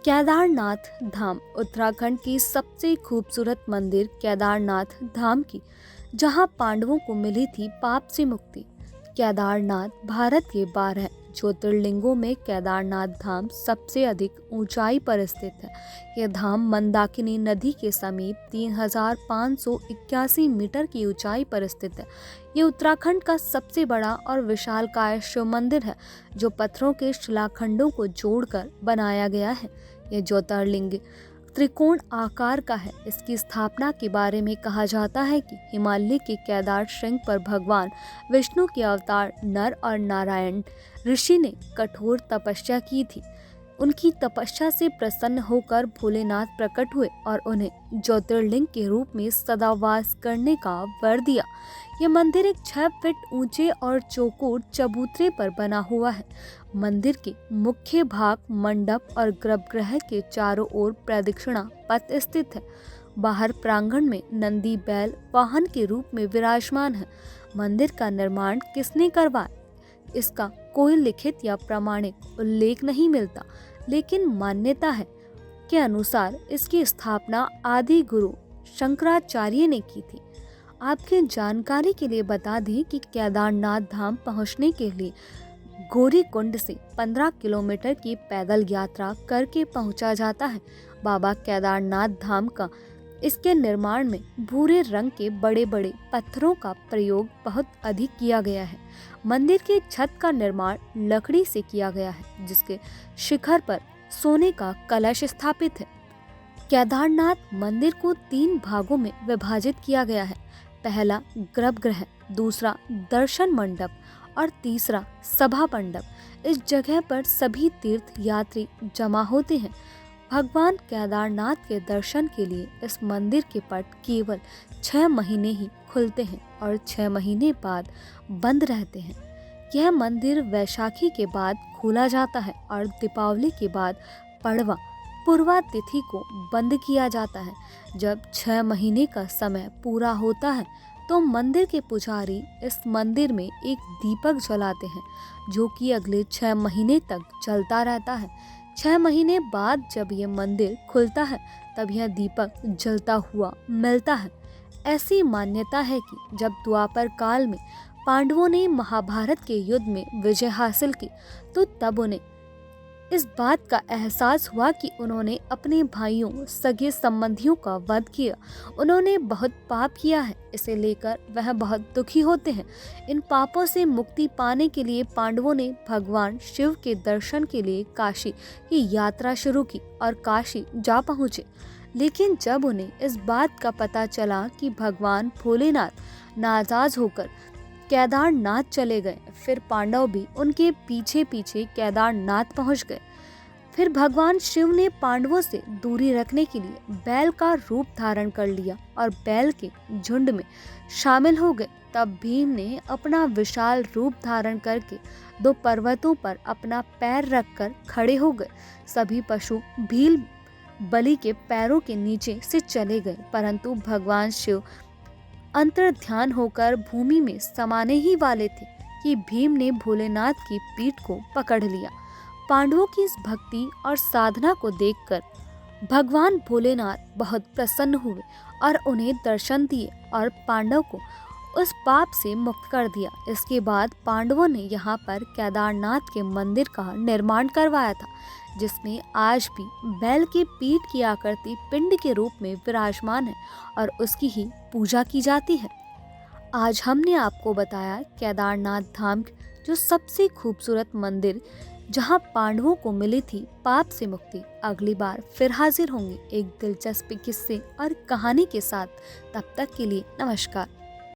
केदारनाथ धाम उत्तराखंड की सबसे खूबसूरत मंदिर केदारनाथ धाम की, जहां पांडवों को मिली थी पाप से मुक्ति। केदारनाथ भारत के 12 ज्योतिर्लिंगों में केदारनाथ धाम सबसे अधिक ऊंचाई पर स्थित है। यह धाम मंदाकिनी नदी के समीप 3581 मीटर की ऊंचाई पर स्थित है। ये उत्तराखंड का सबसे बड़ा और विशालकाय शिव मंदिर है, जो पत्थरों के शिलाखंडों को जोड़कर बनाया गया है। यह ज्योतिर्लिंग त्रिकोण आकार का है। इसकी स्थापना के बारे में कहा जाता है कि हिमालय के केदार श्रृंग पर भगवान विष्णु के अवतार नर और नारायण ऋषि ने कठोर तपस्या की थी। उनकी तपस्या से प्रसन्न होकर भोलेनाथ प्रकट हुए और उन्हें ज्योतिर्लिंग के रूप में सदा वास करने का वर दिया। यह मंदिर एक 6 फीट ऊंचे और चौकोर चबूतरे पर बना हुआ है। मंदिर के मुख्य भाग मंडप और गर्भगृह के चारों ओर प्रदक्षिणा पथ स्थित है। बाहर प्रांगण में नंदी बैल वाहन के रूप में विराजमान है। मंदिर का निर्माण किसने करवाया, इसका कोई लिखित या प्रमाणिक उल्लेख नहीं मिलता, लेकिन मान्यता है के अनुसार इसकी स्थापना आदि गुरु शंकराचार्य ने की थी। आपके जानकारी के लिए बता दें कि केदारनाथ धाम पहुंचने के लिए गौरीकुंड से 15 किलोमीटर की पैदल यात्रा करके पहुंचा जाता है। बाबा केदारनाथ धाम का इसके निर्माण में भूरे रंग के बड़े बड़े पत्थरों का प्रयोग बहुत अधिक किया गया है। मंदिर की छत का निर्माण लकड़ी से किया गया है, जिसके शिखर पर सोने का कलश स्थापित है। केदारनाथ मंदिर को 3 भागों में विभाजित किया गया है। पहला गर्भगृह, दूसरा दर्शन मंडप और तीसरा सभा मंडप। इस जगह पर सभी तीर्थ यात्री जमा होते हैं। भगवान केदारनाथ के दर्शन के लिए इस मंदिर के पट केवल 6 महीने ही खुलते हैं और 6 महीने बाद बंद रहते हैं। यह मंदिर वैशाखी के बाद खोला जाता है और दीपावली के बाद पड़वा पूर्वा तिथि को बंद किया जाता है। जब 6 महीने का समय पूरा होता है तो मंदिर के पुजारी इस मंदिर में एक दीपक जलाते हैं, जो कि अगले 6 महीने तक जलता रहता है। 6 महीने बाद जब यह मंदिर खुलता है तब यह दीपक जलता हुआ मिलता है। ऐसी मान्यता है कि जब द्वापर काल में पांडवों ने महाभारत के युद्ध में विजय हासिल की, तो तब उन्हें इस बात का एहसास हुआ कि उन्होंने अपने भाइयों सगे संबंधियों का वध किया। उन्होंने बहुत पाप किया है, इसे लेकर वह बहुत दुखी होते हैं। इन पापों से मुक्ति पाने के लिए पांडवों ने भगवान शिव के दर्शन के लिए काशी की यात्रा शुरू की और काशी जा पहुँचे। लेकिन जब उन्हें इस बात का पता चला कि भगवान भोलेनाथ नाराज होकर केदारनाथ चले गए, फिर पांडव भी उनके पीछे पीछे केदारनाथ पहुंच गए। फिर भगवान शिव ने पांडवों से दूरी रखने के लिए बैल का रूप धारण कर लिया और बैल के झुंड में शामिल हो गए। तब भीम ने अपना विशाल रूप धारण करके 2 पर्वतों पर अपना पैर रखकर खड़े हो गए। सभी पशु भील बलि के पैरों के नीचे से चले गए, परंतु भगवान शिव अंतर्ध्यान होकर भूमि में समाने ही वाले थे कि भीम ने भोलेनाथ की पीठ को पकड़ लिया। पांडवों की इस भक्ति और साधना को देखकर भगवान भोलेनाथ बहुत प्रसन्न हुए और उन्हें दर्शन दिए और पांडव को उस पाप से मुक्त कर दिया। इसके बाद पांडवों ने यहाँ पर केदारनाथ के मंदिर का निर्माण करवाया था, जिसमें आज भी बैल की पीठ की आकृति पिंड के रूप में विराजमान है और उसकी ही पूजा की जाती है। आज हमने आपको बताया केदारनाथ धाम, जो सबसे खूबसूरत मंदिर जहां पांडवों को मिली थी पाप से मुक्ति। अगली बार फिर हाजिर होंगे एक दिलचस्प किस्से और कहानी के साथ। तब तक के लिए नमस्कार।